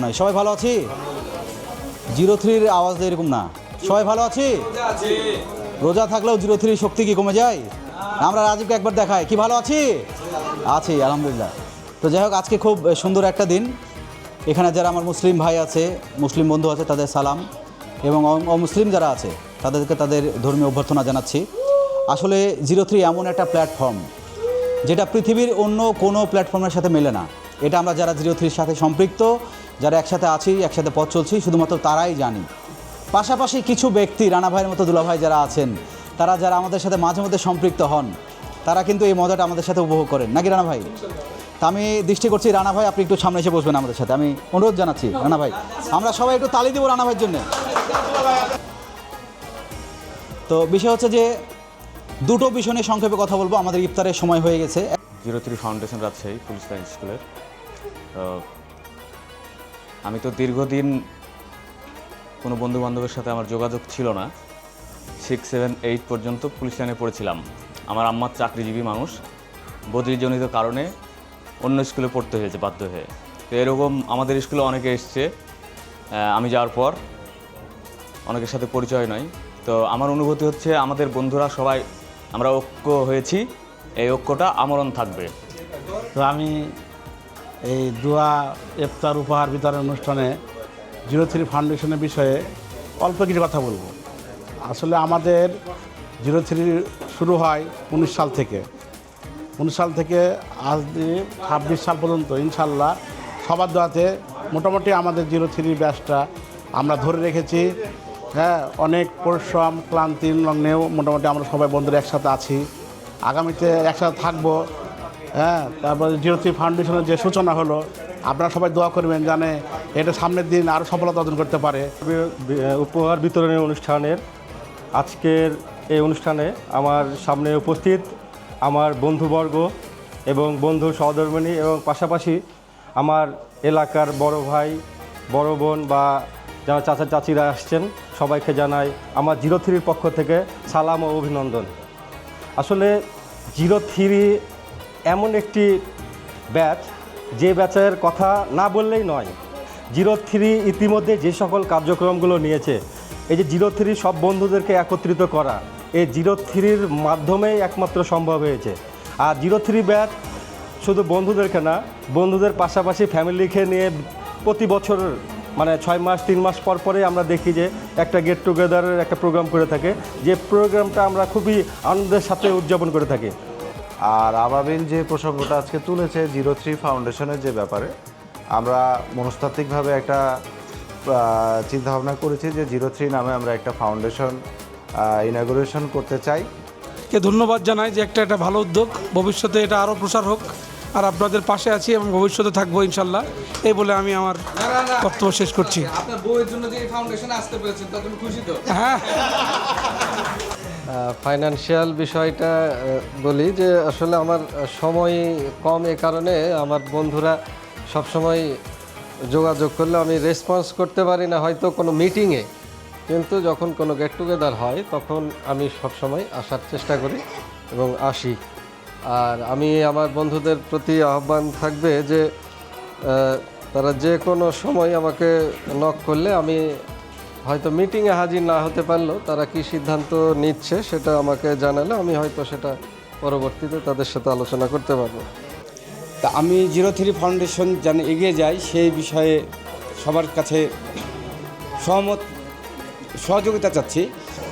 নাই। সবাই ভালো আছি? 03-র আওয়াজ এরকম না। সবাই ভালো আছি? রোজা থাকলেও 03 শক্তি কি কমে যায়? আমরা রাজীবকে একবার দেখাই, কি ভালো আছি? আছি আলহামদুলিল্লাহ। তো যাই হোক, আজকে খুব সুন্দর একটা দিন। এখানে যারা আমার মুসলিম ভাই আছে, মুসলিম বন্ধু আছে, তাদের সালাম, এবং অমুসলিম যারা আছে তাদেরকে তাদের ধর্মীয় অভ্যর্থনা জানাচ্ছি। আসলে 03 এমন একটা প্ল্যাটফর্ম যেটা পৃথিবীর অন্য কোনো প্ল্যাটফর্মের সাথে মেলে না। এটা আমরা যারা 03-র সাথে সম্পৃক্ত, যারা একসাথে আছি, একসাথে পথ চলছি, শুধুমাত্র তারাই জানি। পাশাপাশি কিছু ব্যক্তি, রানা ভাইয়ের মতো দুলাভাই যারা আছেন, তারা যারা আমাদের সাথে মাঝে মধ্যে সম্পৃক্ত হন, তারা কিন্তু এই মজাটা আমাদের সাথে উপভোগ করেন, নাকি রানা ভাই? তা আমি দৃষ্টি করছি রানা ভাই, আপনি একটু সামনে এসে বসবেন আমাদের সাথে, আমি অনুরোধ জানাচ্ছি। রানা ভাই, আমরা সবাই একটু তালি দেবো রানা ভাইয়ের জন্য। তো বিষয় হচ্ছে যে দুটো বিষয় নিয়ে সংক্ষেপে কথা বলবো, আমাদের ইফতারের সময় হয়ে গেছে। 03 ফাউন্ডেশন রাজশাহী পুলিশ লাইন স্কুলের। আমি তো দীর্ঘদিন কোনো বন্ধুবান্ধবের সাথে আমার যোগাযোগ ছিল না। 6, 7, 8 পর্যন্ত পুলিশ লাইনে পড়েছিলাম। আমার আম্মা চাকরিজীবী মানুষ, বদলিজনিত কারণে অন্য স্কুলে পড়তে হয়েছে বাধ্য হয়ে। তো এরকম আমাদের স্কুলে অনেকে এসছে, আমি যাওয়ার পর অনেকের সাথে পরিচয় নয়। তো আমার অনুভূতি হচ্ছে আমাদের বন্ধুরা সবাই আমরা ঐক্য হয়েছি, এই ঐক্যটা আমরণ থাকবে। তো আমি এই দোয়া ইফতার উপহার বিতরণ অনুষ্ঠানে 03 ফাউন্ডেশনের বিষয়ে অল্প কিছু কথা বলবো। আসলে আমাদের 03 শুরু হয় 19 সাল থেকে। 19 সাল থেকে আজ 26 সাল পর্যন্ত ইনশাল্লাহ সবার দোয়াতে মোটামুটি আমাদের 03 ব্যাচটা আমরা ধরে রেখেছি। হ্যাঁ, অনেক পরিশ্রম ক্লান্তির লগ্নেও মোটামুটি আমরা সবাই বন্ধুরা একসাথে আছি, আগামীতে একসাথে থাকবো। হ্যাঁ, তারপরে 03 ফাউন্ডেশনের যে সূচনা হলো, আপনারা সবাই দোয়া করবেন জানে এটা সামনের দিন আরও সফলতা অর্জন করতে পারে। উপহার বিতরণের অনুষ্ঠানের আজকের এই অনুষ্ঠানে আমার সামনে উপস্থিত আমার বন্ধুবর্গ এবং বন্ধু সহধর্মিণী এবং পাশাপাশি আমার এলাকার বড় ভাই বড় বোন বা যারা চাচা চাচিরা আসছেন, সবাইকে জানাই আমার 03-র পক্ষ থেকে সালাম ও অভিনন্দন। আসলে 03 এমন একটি ব্যাচ, যে ব্যাচের কথা না বললেই নয়। 03 ইতিমধ্যে যে সকল কার্যক্রমগুলো নিয়েছে, এই যে 03 সব বন্ধুদেরকে একত্রিত করা, এই 03-র মাধ্যমেই একমাত্র সম্ভব হয়েছে। আর 03 ব্যাচ শুধু বন্ধুদেরকে না, বন্ধুদের পাশাপাশি ফ্যামিলিকে নিয়ে প্রতি বছর মানে 6 মাস 3 মাস পর পরেই আমরা দেখি যে একটা গেট টুগেদারের একটা প্রোগ্রাম করে থাকে, যে প্রোগ্রামটা আমরা খুবই আনন্দের সাথে উদযাপন করে থাকি। আর আবাবিল যে প্রসঙ্গটা আজকে তুলেছে 03 ফাউন্ডেশনের যে ব্যাপারে, আমরা মনস্তাত্ত্বিকভাবে একটা চিন্তাভাবনা করেছি যে 03 নামে আমরা একটা ফাউন্ডেশন ইনাগুরেশন করতে চাই। কে ধন্যবাদ জানাই যে একটা ভালো উদ্যোগ, ভবিষ্যতে এটা আরও প্রসার হোক, আর আপনাদের পাশে আছি এবং ভবিষ্যতে থাকবো ইনশাল্লাহ, এই বলে আমি আমার বক্তব্য শেষ করছি। আপনার বউয়ের জন্য যে ফাউন্ডেশনে আসতে পেরেছেন তার জন্য খুশি তো? হ্যাঁ, ফাইন্যান্সিয়াল বিষয়টা বলি যে আসলে আমার সময় কম, এ কারণে আমার বন্ধুরা সবসময় যোগাযোগ করলে আমি রেসপন্স করতে পারি না হয়তো কোনো মিটিংয়ে, কিন্তু যখন কোনো গেট টুগেদার হয় তখন আমি সবসময় আসার চেষ্টা করি এবং আসি। আর আমি আমার বন্ধুদের প্রতি আহ্বান থাকবে যে তারা যে কোনো সময় আমাকে নক করলে, আমি হয়তো মিটিংয়ে হাজির না হতে পারলেও তারা কি সিদ্ধান্ত নিচ্ছে সেটা আমাকে জানালে আমি হয়তো সেটা পরবর্তীতে তাদের সাথে আলোচনা করতে পারবো। তা আমি 03 ফাউন্ডেশন যেন এগিয়ে যায় সেই বিষয়ে সবার কাছে সহযোগিতা চাচ্ছি।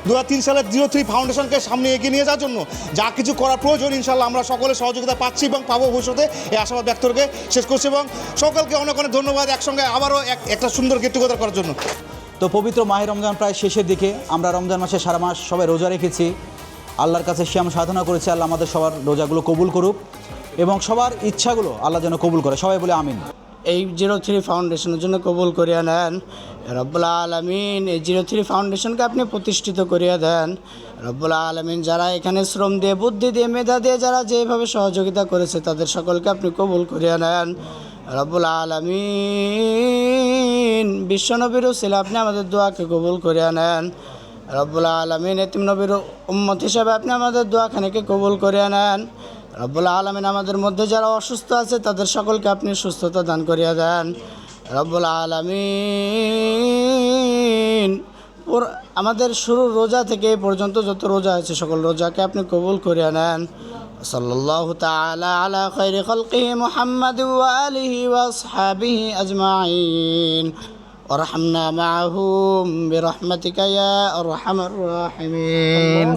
2003 সালে 03 ফাউন্ডেশনকে সামনে এগিয়ে নিয়ে যাওয়ার জন্য যা কিছু করা প্রয়োজন ইনশাল্লাহ আমরা সকলে সহযোগিতা পাচ্ছি এবং পাবো ভবিষ্যতে, এই আশাবাদ ব্যক্ত করে শেষ করছি এবং সকলকে অনেক অনেক ধন্যবাদ একসঙ্গে আবারও একটা সুন্দর গেট টুগেদার করার জন্য। তো পবিত্র মাহে রমজান প্রায় শেষের দিকে, আমরা রমজান মাসে সারা মাস সবাই রোজা রেখেছি, আল্লাহর কাছে শ্যাম সাধনা করেছি, আল্লাহ আমাদের সবার রোজাগুলো কবুল করুক এবং সবার ইচ্ছাগুলো আল্লাহ যেন কবুল করে, সবাই বলে আমিন। এই 03 ফাউন্ডেশনের জন্য কবুল করিয়া নেন রব্বুল আলামিন। এই 03 ফাউন্ডেশনকে আপনি প্রতিষ্ঠিত করিয়া দেন রব্বুল আলামিন। যারা এখানে শ্রম দিয়ে, বুদ্ধি দিয়ে, মেধা দিয়ে যারা যেভাবে সহযোগিতা করেছে তাদের সকলকে আপনি কবুল করিয়া নেন রব্বুল আলামিন। বিশ্বনবীর উসিলা আপনি আমাদের দোয়াকে কবুল করিয়া নেন রব্বুল আলামিন। এতিম নবীর উম্মত হিসাবে আপনি আমাদের দোয়াখানেকে কবুল করিয়া নেন রব্বুল আলামিন। আমাদের মধ্যে যারা অসুস্থ আছে তাদের সকলকে আপনি সুস্থতা দান করিয়া দেন রব্বুল আলামিন আমাদের শুরু রোজা থেকে এ পর্যন্ত যত রোজা আছে সকল রোজাকে আপনি কবুল করে নেন। সাল্লাল্লাহু তাআলা আলা খায়রি খালকিহি মুহাম্মাদ ওয়া আলিহি ওয়া আসহাবিহি আজমাইন ওয়ারহামনা মাআহুম বিরহমাতিকা ইয়া আরহামার রাহিমিন।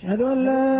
أشهد أن لا